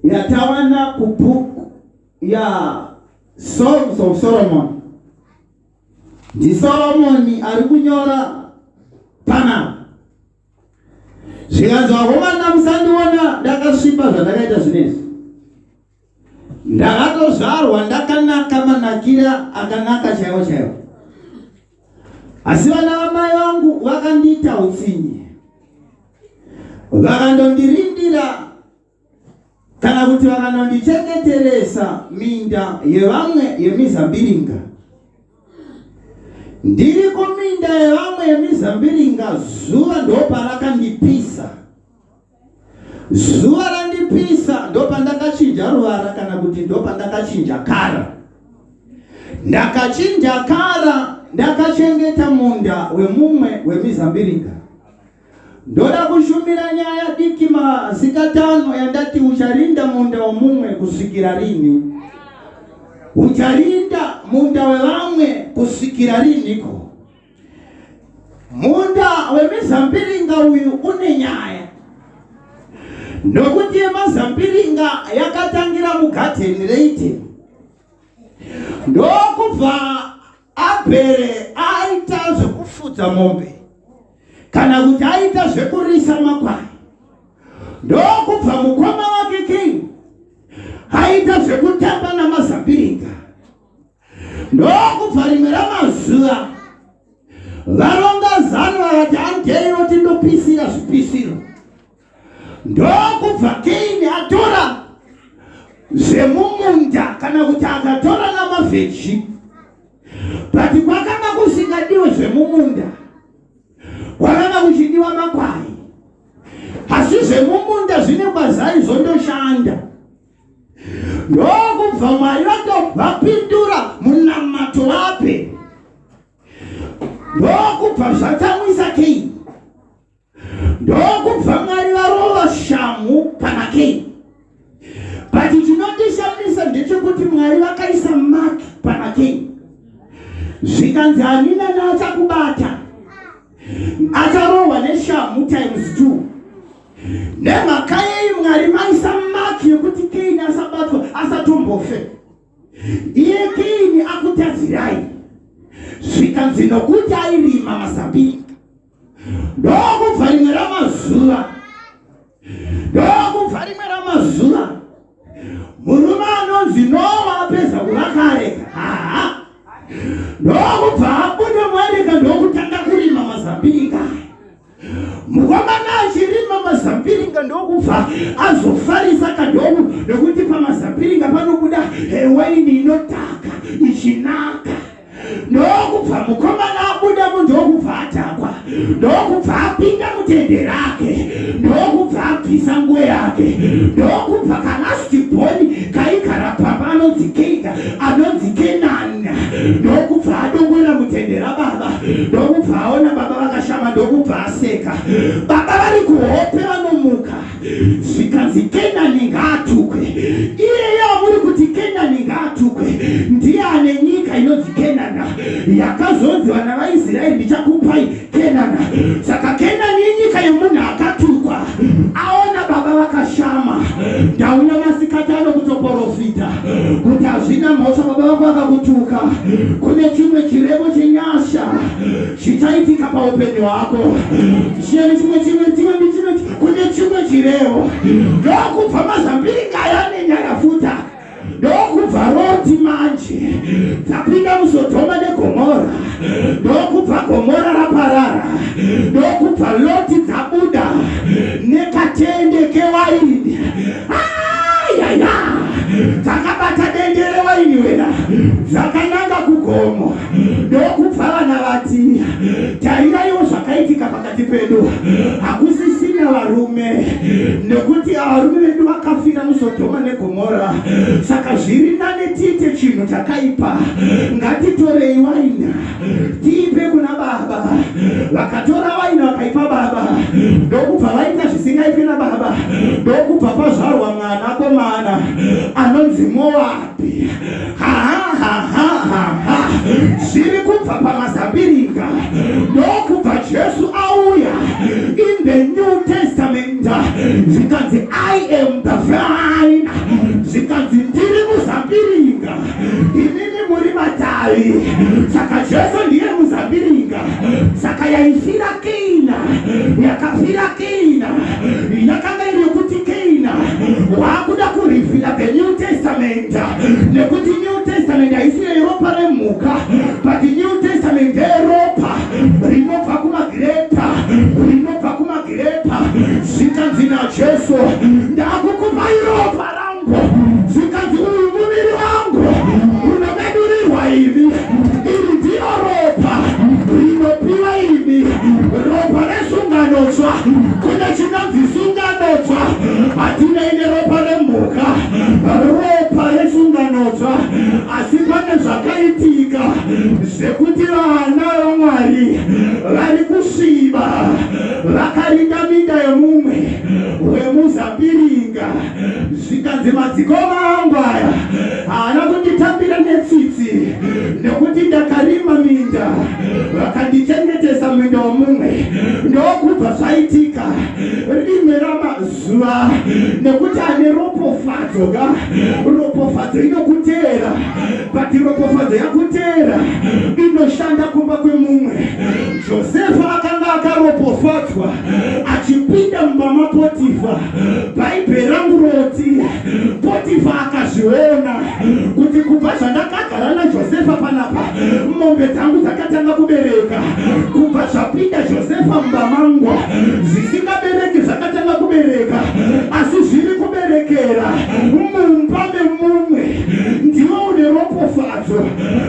yatawana ku book ya Songs of Solomon. Ndi Solomon ari kunyora pana. Zvikanzi vakomana musandiona ndakasvipa zvandakaita zvinezvi. Ndakatozvarwa ndakanaka manakira akanaka chaiwo chaiwo. Asi vana vamai vangu vakandiita utsinye. Vakandondirindira kana kuti vakandondichengeteresa minda yevamwe yemizambiringa. Ndiri kuminda yevamwe yemizambiringa zuva ndoparakandipisa. Zuva randipisa ndopandakachinja ruvara kana kuti ndopandakachinja kara. Ndakachinja kara ndakachengeta munda wemumwe wemizambiringa. Ndoda kushumira nyaya diki masikatano yandati ucharinda munda wemumwe kusvikira rini. Ucharinda munda wevamwe kusvikira riniko. Munda wemizambiringa uyu une nyaya. Nokuti yemazambiringa yakatangira mugateni reite. Ndokubva Abhere aita zvekufudza mombe kana kuti aita zvekurisa makwai. Ndokubva mukoma wake King aita zvekutamba namazambiringa. Ndokubva rimwe ramazuva varonga zano vakati anteiro tindopisira zvipisiro. Ndokubva King atora zvemumunda kana kuti akatora namavheji. Pati kwakanga kusingadiwe zvemumunda, kwakanga kuchidiwa makwai. Asi zvemumunda zvine kwazai zvondoshanda. Ndokubva Mwari vatopindura munamato wape. Ndokubva zvatsamwisa King. Ndokubva Mwari varova shamhu pana King. Pati chinondishamisa ndechekuti Mwari vakaisa maki pana King. Zvikanzi hamina neachakubata acharohwa neshamhu times 2. Nemhaka yei Mwari maisa maki yekuti King asabatwa asatombofe. Iye King akutadzirai. Zvikanzi nokuti airima mazambiringa. Ndokubva rimwe ramazuva murume anonzi Noa apedza kuvakareka. Ndokubva abuda mwarika ndokutanga kurima mazambiringa. Mukomana achirima mazambiringa ndokubva azofarisa kadhomu nekuti pamazambiringa panobuda waini inotaka ichinaka. Ndokubva mukomana abuda ndokubva atakwa. Ndokubva apinda mutende rake. Ndokubva apisa nguo yake. Ndokubva kanasitibhoni kaikara pamba anonzi Kenani. Ndokubva adongora mutende rababa. Ndokubva aona baba vakashama. Ndokubva aseka. Baba vari kuhope vanomuka. Zvikanzi Kenani ngaatukwe. Iyeyo muri kuti Kenani ngaatukwe. Ndiye ane nyika inonzi Kenana yakazonziwa navaIsraeri ndichakupai Kenana. Saka Kenani inyika yemunhu akatukwa. Aona baba vakashama. Ndauya masikatano kutoprofita kuti hazvina mhosva baba vako vakakutuka. Kune chimwe chirevo chenyasha chichaitika paupenyu hwako. Kune chimwe chirevo. Ndokubva mazambiringa yane nyaya futa. Ndokubva Roti manje dzapinda muSodhoma neGomora. Ndokubva Gomora raparara. Ndokubva Loti dzabuda nekatende kewaini. Dzakabata dende rewaini wena dzakananga kugomo. Ndokubva vana vati tariraiwo zvakaitika pakati pedu. Hakusisina varume nekuti varume vedu vakafira muSodhoma neGomora. Saka zviri nane tiite chinhu chakaipa. Ngatitorei waini tiipe kuna baba. Vakatora waini vakaipa baba. Ndokubva vaita zvisingaipi nababa. Ndokubva pazvarwa mwana komana anonzi Moabi. Zviri kubva pamazambiringa. Ndokubva Jesu auya in the New Testament zvikanzi I am the vine, zvikanzi ndiri muzambiringa, imimi muri matavi. Saka Jesu ndiye muzambiringa. Saka yaifira Keina, yakafira Keina, yakanga iri kuti Keina wakuda kurivhira the New Testament, nekuti New Testament haisi Europa remuka, but New Testament Europa rinobva kumagreta, rinobva kumagreta. Zvikanzi naJesu, ndakukupa Europa rangu, zvikanzi uyu muviri wangu unomedurirwa imi, iri ndiyo ropa rinopiwa imi, ropa resunganotsva. Kune chinonzi sunganotsva, hatina ine ropa remhuka, ropa resunganotsva. Asi pane zvakaitika zvekuti vana vaMwari vari kusviba, vakaringa minda yemumwe wemuzambiringa. Zvikanzi madzikoma angu aya haana kunditambira netsitsi, nekuti ndakarima minda, vakandichengetesa minda womumwe. Ndokubva zvaitika rimwe ramazuva, nekuti ane ropofadzo ga, ropofadzo inokutera, but ropofadzo yakutera inoshanda kumba kwemumwe. Josefa akanga akaropofadzwa achipinda mumba maPotifa. Bhaibheri rangu roti Potifa akazviona kuti kubva zvandakagara naJosefa panapa, mombe dzangu dzakatanga kubereka. Kubva zvapinda Josefa mumba mangu, zvisingabereki zvakatanga kubereka, asi zviri kuberekera mumba memumwe. Ndiwe une ropofadzo,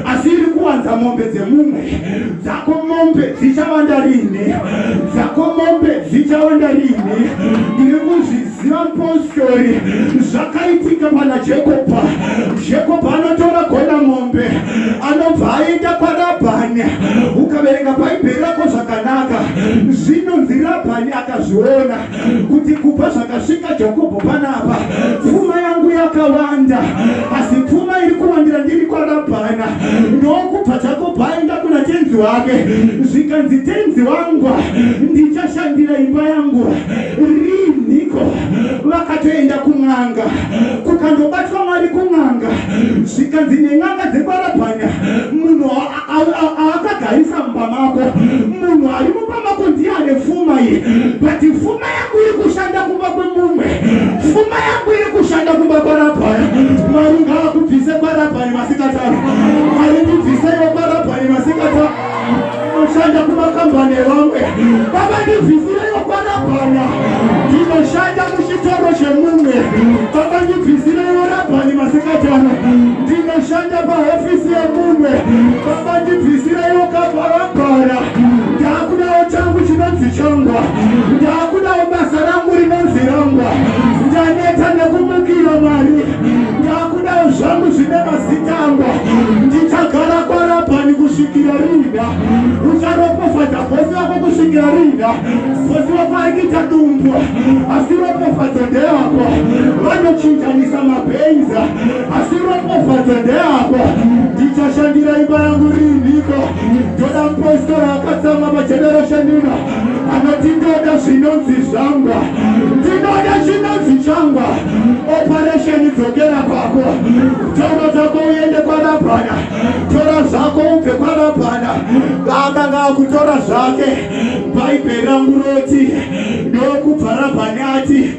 asi iri kuwanza mombe dzemumwe. Dzako mombe dzichawanda rini? Dzako mombe dzichawanda rini? Ndiri kuzviziva postori zvakaitika pana Jacob. Jacob anotora gona mombe, anobva aenda kwaRabhani. Ukaverenga Bhaibheri rako zvakanaka, zvinonzi Rabhani akazviona kuti kubva zvakasvika Jacob panapa, pfuma yangu yakawanda, asi pfuma iri kuwandira ndiri kwaRabhani. Ndokubva Jacob aenda kuna tenzi wake. Zvikanzi tenzi wangu, ndichashandira imba yangu riniko. Vakatoenda kun'anga, kukandobatwa Mwari kun'anga. Zvikanzi nen'anga dzekwaRabhani, munhu akagarisa mumba mako, munhu ari mumba mako ndiye ane pfuma iyi, but pfuma yangu iri kushanda kumba kwemumwe. Pfuma yangu iri kushanda kumba kwaRabhani. Mwari ngaakubvise kwaRabhani masikatano, Mwari ndibviseiwo kwaRabhani masikatano. Ndinoshanda kumakambani vamwe, baba ndibvisireiwo kwaRabhani. Ndinoshanda muchitoro chemumwe, baba ndibvisireiwo Rabhani masikatano. Ndinoshanda pahofisi yemumwe, baba ndibvisireiwo kaBharabhara. Ndakudawo changu chinonzi changwa, ndakudawo basa rangu rinonzi rangwa. Ndaneta nekumukira Mwari, ndakudawo zvangu zvine mazita angu. Ndichagara kwaRabhani kusvikira rina. Ucharopofadza bosi wako kusvikira rina. Bosi wako aikuita dumbu, asi ropofadzo ndeyako. Vanochinjanisa mabhenza, asi ropofadzo ndeyako. Ndichashandira imba yangu riniko. Ndoda mupostori akatsama pageneration ino anoti ndoda zvinonzi zvangwa, ndinoda zvinonzi changwa. Operation dzokera kwako, tora dzako uende kwaRabhani, tora zvako ubve kwaRabhani. Akanga akutora zvake. Bhaibheri rangu roti ndokubva Rabhani ati,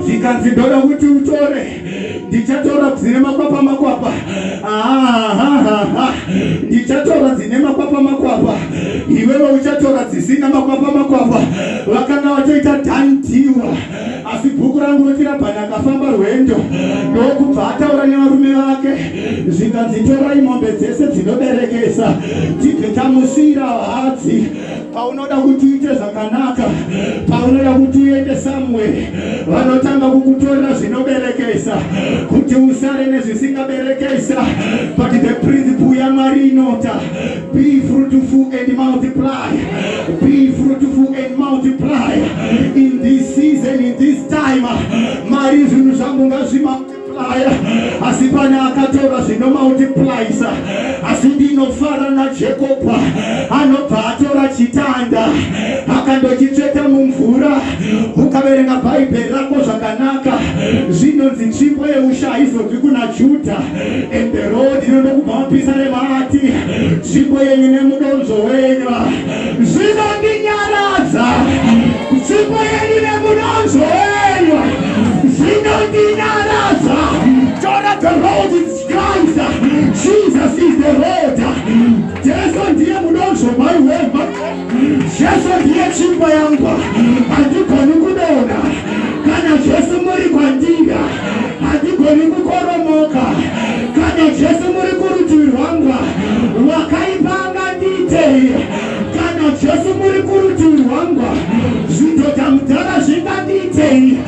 zvikanzi ndoda kuti utore, ndichatora dzine makwapa makwapa. Ndichatora dzine makwapa makwapa, iwewe uchatora dzisina makwapa makwapa. Vakanga vatoita dhandiwa, asi bhuku rangu roti Rabhani akafamba rwendo, ndokubva ataura nevarume vake. Zvikanzi torai mombe dzese dzinoberekesa, tibve tamusiyira hadzi. Paunoda kuti uite zvakanaka, paunoda kuti uende somewhere, vanotanga kukutorera zvinoberekesa kuti usare nezvisingaberekesa. But the principle yaMwari inota, be fruitful and multiply, be fruitful and multiply. In this season, in this time, Mwari zvinhu zvangu ngazvimultiply. aya asi pane akatora zvinomultiplies asi ndinofara naJacob anobva atora chitanda akandochitsveta mumvura ukaverenga bhaibheri rako zvakanaka zvinonzi nzvimbo yeusha haizobvi kuna Judha and the road inondokubva mapisa nemati nzvimbo yenyu nemudonzvo wenyu zvinondinyaradza nzvimbo yenyu nemudonzvo wenyu zvinondinyaradza. The road is Christ. Jesus is the road. Jesu ndiye mudonzvo maiwema. Jesu ndiye chimba yangu. Handikoni kudoda. Kana Jesu muri kwandira handikoni kukoromoka. Kana Jesu muri kurutivi rwanga wakaipa ngandite. Kana Jesu muri kurutivi rwanga zvindota mudhara zvingandite.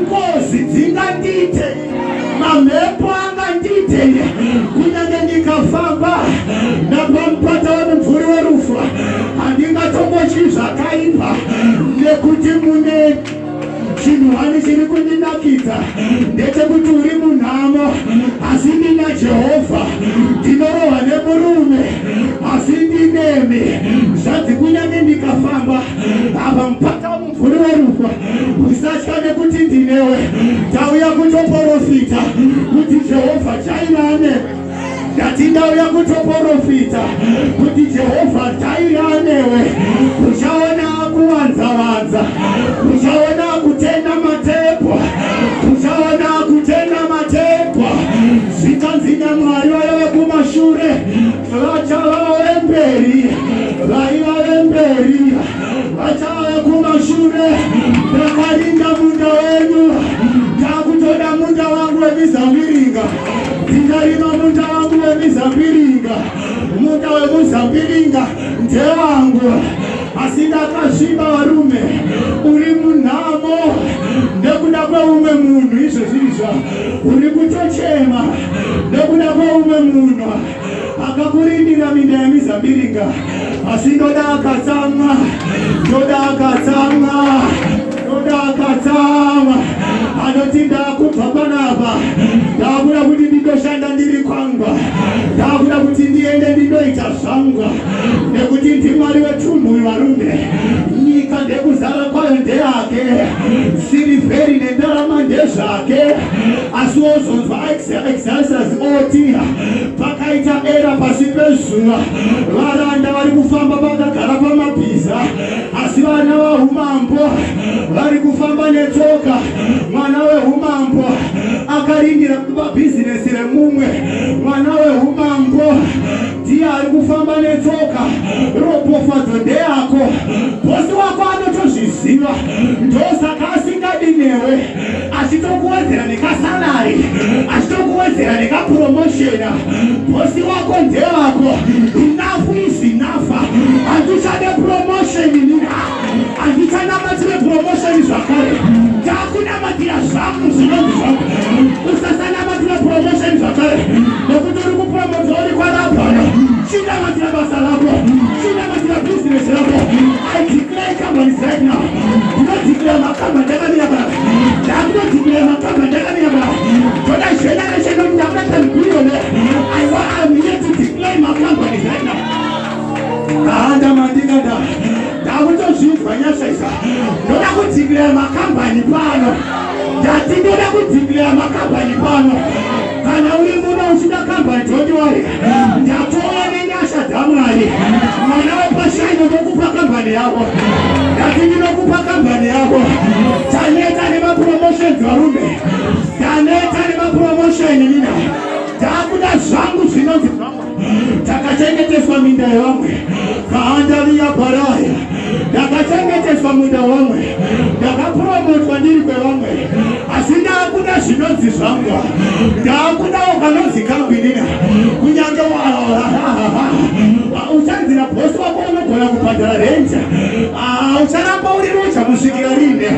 Ngozi dzingandite. Mamhepo angandite. Kunyange ndikafamba napamupata wemumvuri werufu handingatongochi zvakaipa nekuti mune chinhuhani chiri kundinakidza ndechekuti uri munhamo asi ndina Jehovha. Ndinorohwa nemurume asi ndinemi. Zvanzi kunyange ndikafamba apa mupata wemumvuri werufu usatya nekuti ndinewe. Ndauya kutoprofita kuti Jehovha chaira newe. Ndati ndauya kutoprofita kuti Jehovha chaira newe. Uchaona kuwanza-wanza, uchaona kutenda matepwa, uchaona kutenda matepwa. Zvikanzi naMwari vaiva kumashure vachava vemberi, vaiva vemberi vachava kumashure. Ndakarinda munda wenyu, ndakutoda munda wangu wemizambiringa. Ndingarima munda wangu wemizambiringa. Munda wemuzambiringa ndewangu asi ndakasviba varume. Uri munhamo nekuda kweumwe munhu. Izvo zvirizva uri kutochema nekuda kweumwe munhu akakurindira minda yemizambiringa. Asi ndoda akatsamwa, ndoda akatsamwa, ndoda akatsamwa anoti ndakubva panapa ndakuda kuti ndindoshanda ndiri kwangwa. Ndakuda kuti ndiende ndindoita zvangwa nekuti ndimwari wetumhu varume. Nyika ndekuzara kwayo ndeyake, sirivheri nendarama ndezvake. Asi wozonzwa Exodus oti pakaita era pasi pezuva varanda vari kufamba vakagara pamabhiza asi vana vaumambo vari kufamba netsoka. Mwana weumambo akarindira pabhizinesi remumwe. Mwana weumambo ndiye ari kufamba netsoka. Ropofadzo ndeyako. Bosi wako anotozviziva ndosaka asingadi newe achitokuwedzera nekasalari, achitokuwedzera nekapromoshena. Bosi wako ndewako. Enough is enough. Handichade promotion nina. Handichanamative promotion zvakare. Ndakunamatira zvangu zvinonzi zvangu. Usasanamatira promotion zvakare nekuti uri kupromotwa uri kwarabhana. Chinamatira basa rako, chinamatira business rako. I declare companies right now. Ndinodeclare makamba ndakamira baba. Ndakudeclare makamba ndakamira baba. Toda generation of ndakatambiyone. I'm here to declare my companies right now. Kaanda mandingada. Ndakutozvinzwa nyasha isa. Ndoda kudeclare makambani pano. Ndati ndoda kudeclare makambani pano. Kana uri muno uchida kambani todiwari. Ndatoa nenyasha dzaMwari. Mwana wepashaino ndokupa kambani yako. Ndati ndinokupa kambani yako. Taneta nemapromotions varume. Taneta nemapromotion nina. Ndakuda zvangu zvinonzi zvangu. Takachengeteswa minda yevamwe. Kaandalia paraya. Ndakachengeteswa munda wamwe. Ndakapromotwa ndiri kwevamwe. Asi ndakuda zvinonzi zvangu. Ndakuda ukanonzi kangu inina. Kunyange uchanzira bosi wako unogona kubhadhara rent. Ucharamba uri rocha kusvikira rine.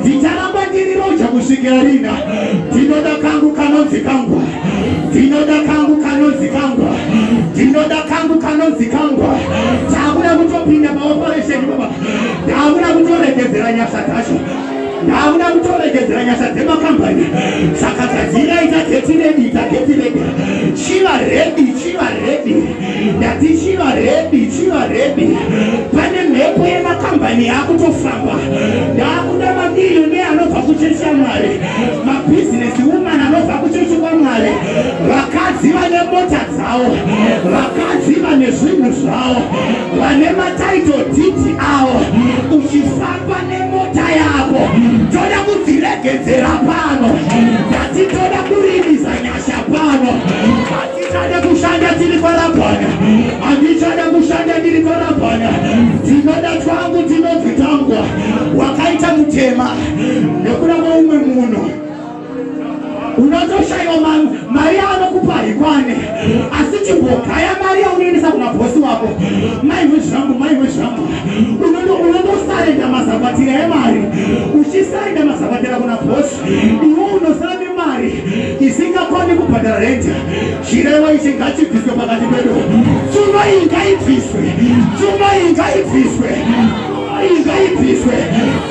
Ndicharamba ndiri rocha kusvikira rina. Ndinoda kangu kanonzi kangu. Ndinoda kangu kanonzi kangu. Ndinoda kangu kanonzi kangu. Ndakuda kutopinda paoperation baba. Ndakuda kutoregedzera nyasha dzacho. Ndakuda kutoregedzera nyasha dzemakambani. Saka tadziraita geti redi. Chiva redi. Ndati chiva redi. Pane mhepo yemakambani akutofamba. Ndakuda mamiliyoni anobva kuchechi yaMwari. Mabhizinesi woman anobva kuchechi kwaMwari. Vakadzi vane mota dzavo. Vakadzi vane zvinhu zvavo. Vane mataito diti avo. Uchifamba nemota yako. Toda kudziregedzera pano. Ndati toda kurimisa nyasha pano. Hatichada kushanda tiri parapana. Handichada kushanda tiri parapana. Tinoda twangu tinozvitangwa. Wakaita mutema. Nekuda kweumwe munhu. Unotoshaiwa mari anokupa ikwane. Asi chimbogaya mari unoendesa kuna bosi wako. Maiwe zvangu. Unondosarenda mazabatira emari. Uchisarenda mazabatira kuna bosi. Iwe unosara nemari isingakoni kubhadhara renta. Chirevo ichi ngachibviswe pakati pedu. Tsumo iyi ngaibviswe.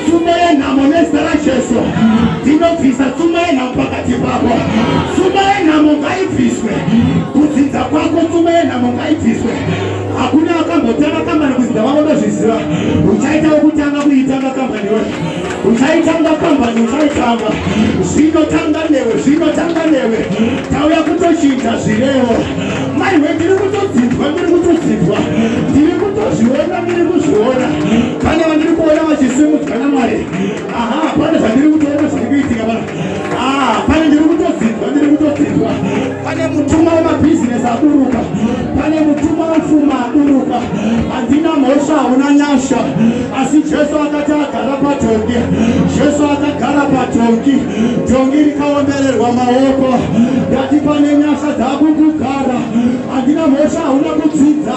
Tsumo yenhamo nezita raJesu. Ndinobvisa tsumo yenhamo pakati pako. Tsumo yenhamo ngaibviswe. Kudzinza kwako tsumo yenhamo ngaibviswe. Hakuna akambotanga kambani kudzinza kwako ndozviziva. Uchaita wekutanga kuitanga kambani wewe. Uchaitanga kambani. Zvinotanga newe. Tauya kutochinja zvirevo. Maiwe ndiri kutodzinzwa. Ndiri kutozviona. Pane vandiri kuona vachisimudzwa naMwari. Pane zvandiri kutoona zviri kuitika pana. Pane ndiri kutodzinzwa. Pane mutuma wemabhizinesi aburuka. Pane mutuma wepfuma aburuka. Handina mhosva, hauna nyasha. Asi Jesu akati agara patongi. Tongi rikaombererwa maoko. Ndati pane nyasha dzakugara. Handina mhosva, hauna kudzidza.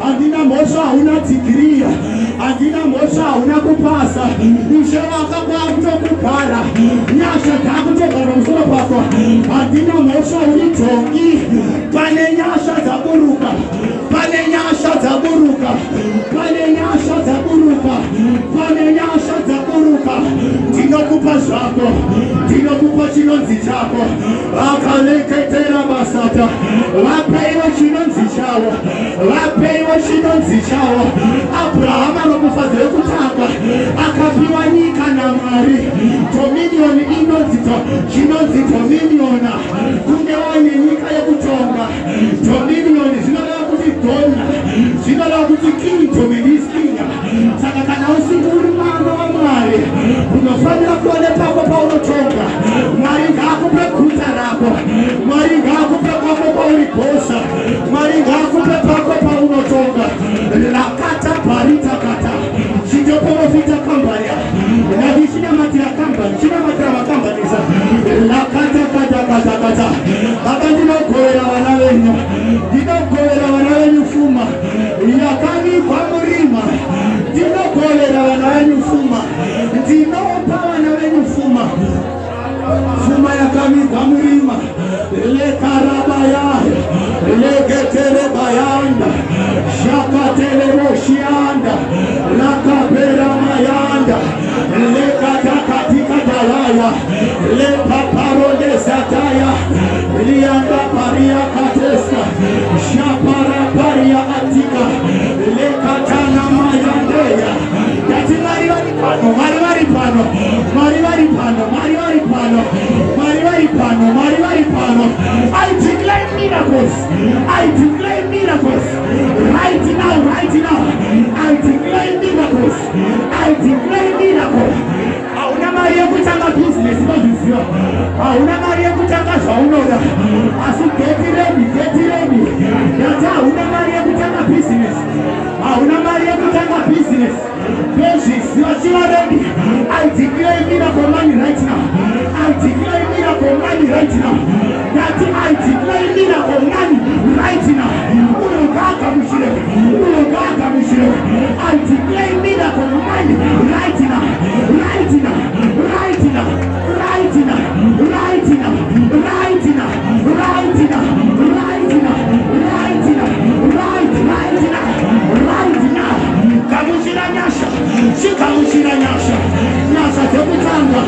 Handina mhosva, hauna dhigirii. Handina mhosva, hauna kupasa. Ishe wako kwakutokugara. Nyasha dzakutogara musoro pako. Handina mhosva, uri tongi. Pane nyasha dzaburuka. Ndinokupa zvako. Ndinokupa chinonzi chako. Akaleketera basata. Vapeiwa chinonzi chavo. Abrahama anokufadzira kutanga. Akapiwa nyika naMwari. Dominion chinonzi dominiona. Kunge wane nyika yekutonga. Dominion zvinoreva kuti dona. Zvinoreva kuti kingdom is kingdom. Saka kana usingi uri mwana waMwari, unofanira kuva nepako paunotonga. Mwari ngaakupe guta rako. Mwari ngaakupe pako pauribhosa. Mwari ngaakupe pako paunotonga. Lakata parita kata. Chijoprofita kambaya. Nadishinamatira kambani. Chinamatira makambanisa. Lakata kata. Baba ndinogovera vana venyu. Ndinogovera vana venyu pfuma. Yakanikwa murima. Ndinogovera vana venyu pfuma. Ndinopa vana venyu pfuma. Pfuma yakanikwa murima. Lekarabaya. Leketerebayanda. Shakateleboshianda. Lakapera mayanda. Lekatakatikadalaya. Lepaparodesataya. Lianda paria kateska. Shapara paria atika. Lekatana mayandeya. Yati mari pano. I declare miracles. Right now. I declare miracles. Hauna mari yekutanga business nozviziva. Hauna mari yekutanga zvaunoda. Asi get ready. Yati hauna mari yekutanga business. Bezviziva chiva ready. I declare miracle money right now. Yati I declare miracle money right now. Unogaka mushire. I declare miracle money right now. Kamushira nyasha. Nyasha dzekutanga.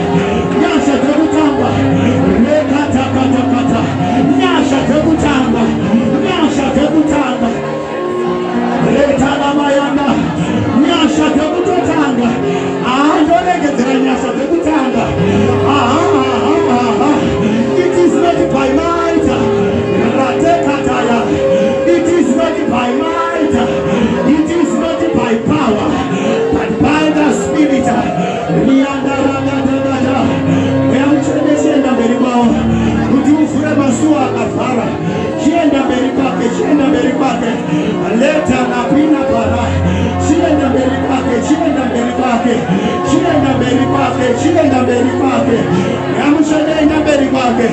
leta na pina para, chienda mbele kwake, chienda mbele kwake, chienda mbele kwake, chienda mbele kwake, yamushaenda mbele kwake,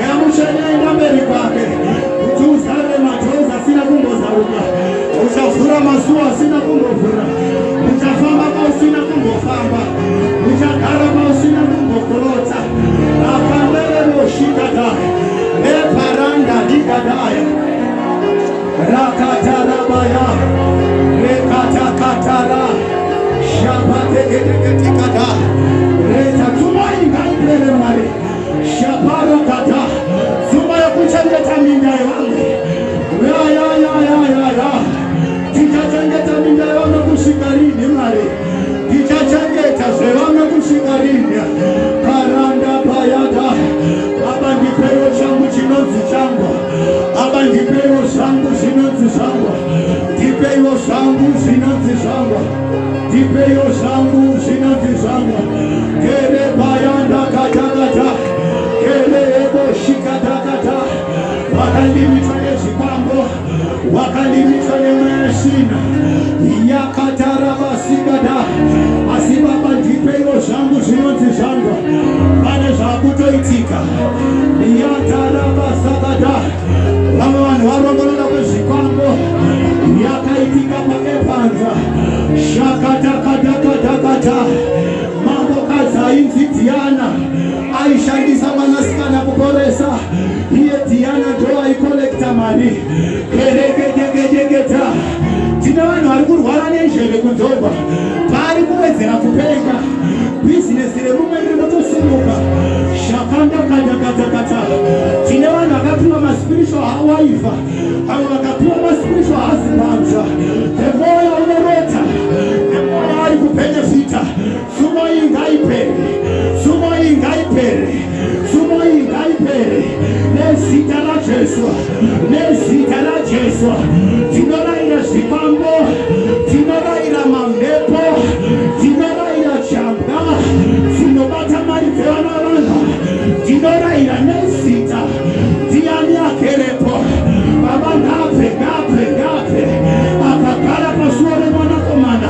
yamushaenda mbele kwake. Utuzale machozi sina kungoza uka, utafura masua sina kungofura, utafamba kwa sina kungofamba, utakara kwa sina kungokorota, akambele loshika dai, le paranda digadaya, rakatarabaya, rekatakatara, shapategetegetikada, retatumaiga ipele mari, shaparakata, zumaya kuchangeta mindaye wangu, ya, tichachangeta mindaye wangu kushikarini mari, tichachangeta sewangu kushikarini, karanda payada, aba ndipeyo changu chinozi changu, aba ndipeyo changu chinozi changu, ndipeyo changu chinozi changu, ndipeyo changu chinozi changu, kere payanda katakata, kere ebo shikatakata, wakalimitwa nezipambo, wakalimitwa nemashina, yakatarabasikada, asibaba ndipeyo changu chinozi changu, pane zvakutoitika, yatarabasakada, vamwe vanhu varongorora kwezvikwambo, yakaitika pakepanza, shakatakatakatakata, mambokadzi ainzi Diana aishandisa mwanasikana kuporesa, iye Diana ndo aikolekta mari, kerekekekeketa. Tina vanhu vari kurwara nenjere kunzomba, pari kuwedzera kupenga, bhizinesi remumwe rinotosimuka, shakandakatakatakata. Tina vanhu vakapiwa maspiritual hawaifa, avo vakapiwa maspiritual husbands, emoya unorota, emoya ari kubenefita. Sumo iyi ngaipere, sumo iyi ngaipere, sumo iyi ngaipere, nezita raJesu, nezita raJesu. Tinorayira zvipambo, tinorayira mamhepo, tinorayira chamba, tinobata mari dzevana vanhu, tinorayira nezita Diani akerepo, baba ngape, akagara pasuo remwanakomana,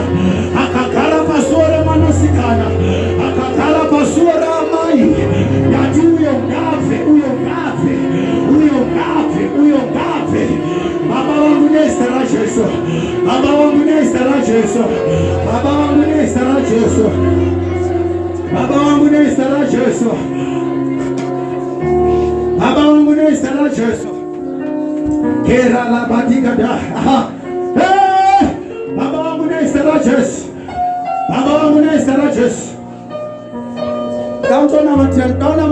akagara pasuo remwanasikana, akagara pasuo ramai, yati uyo ngape. Baba wangu nezita raJesu, baba wangu nezita raJesu, baba wangu nezita raJesu, baba wangu nezita raJesu, baba wangu nezita raJesu, kera la badigada. Baba wangu nezita raJesu, baba wangu nezita raJesu. Dauna